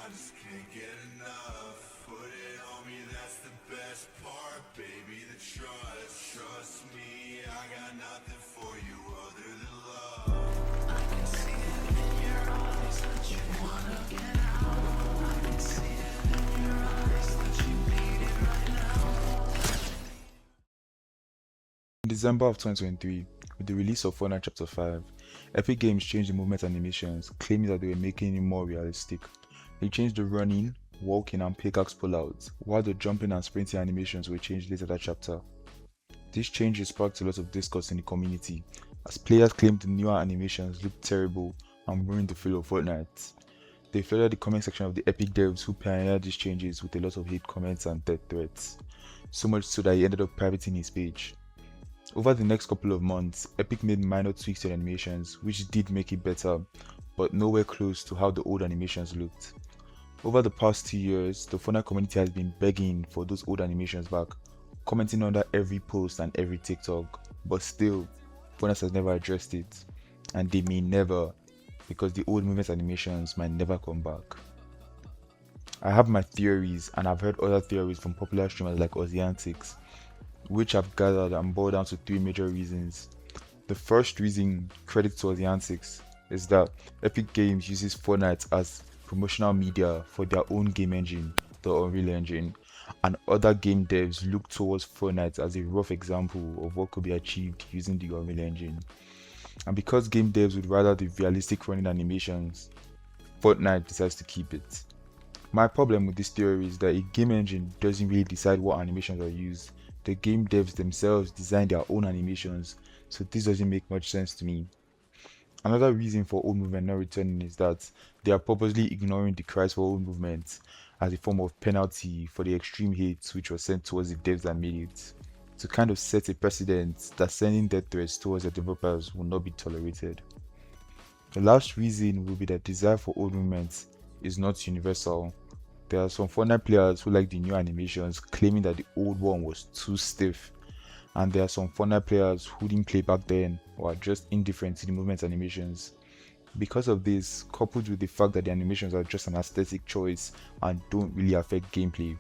I just can't get enough. Put it on me, that's the best part, baby. The trust, trust me, I got nothing for you other than love. I can see it in your eyes that you wanna get out. I can see it in your eyes that you need it right now. In December of 2023, with the release of Fortnite Chapter 5, Epic Games changed the movement animations, claiming that they were making it more realistic. They changed the running, walking, and pickaxe pullouts, while the jumping and sprinting animations were changed later that chapter. These changes sparked a lot of discourse in the community, as players claimed the newer animations looked terrible and ruined the feel of Fortnite. They flooded the comment section of the Epic devs who pioneered these changes with a lot of hate comments and death threats, so much so that he ended up privating his page. Over the next couple of months, Epic made minor tweaks to the animations, which did make it better, but nowhere close to how the old animations looked. Over the past 2 years, the Fortnite community has been begging for those old animations back, commenting under every post and every TikTok, but still, Fortnite has never addressed it, and they may never, because the old movement animations might never come back. I have my theories, and I've heard other theories from popular streamers like Oziantics, which I've gathered and boiled down to three major reasons. The first reason, credit to the antics, is that Epic Games uses Fortnite as promotional media for their own game engine, the Unreal Engine, and other game devs look towards Fortnite as a rough example of what could be achieved using the Unreal Engine. And because game devs would rather the realistic running animations, Fortnite decides to keep it. My problem with this theory is that a game engine doesn't really decide what animations are used. The game devs themselves design their own animations, so this doesn't make much sense to me. Another reason for old movement not returning is that they are purposely ignoring the cries for old movement as a form of penalty for the extreme hate which was sent towards the devs that made it, to kind of set a precedent that sending death threats towards the developers will not be tolerated. The last reason will be that desire for old movements is not universal. There are some Fortnite players who like the new animations, claiming that the old one was too stiff, and there are some Fortnite players who didn't play back then or are just indifferent to the movement animations. Because of this, coupled with the fact that the animations are just an aesthetic choice and don't really affect gameplay,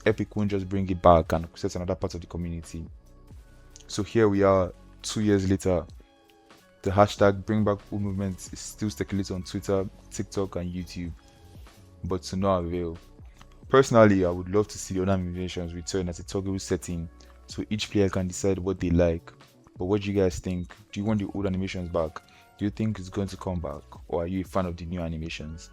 Epic won't just bring it back and upset another part of the community. So here we are, 2 years later. The hashtag bring back old movements is still circulating on Twitter, TikTok, and YouTube, but to no avail. Personally, I would love to see the other animations return as a toggle setting so each player can decide what they like. But what do you guys think? Do you want the old animations back? Do you think it's going to come back? Or are you a fan of the new animations?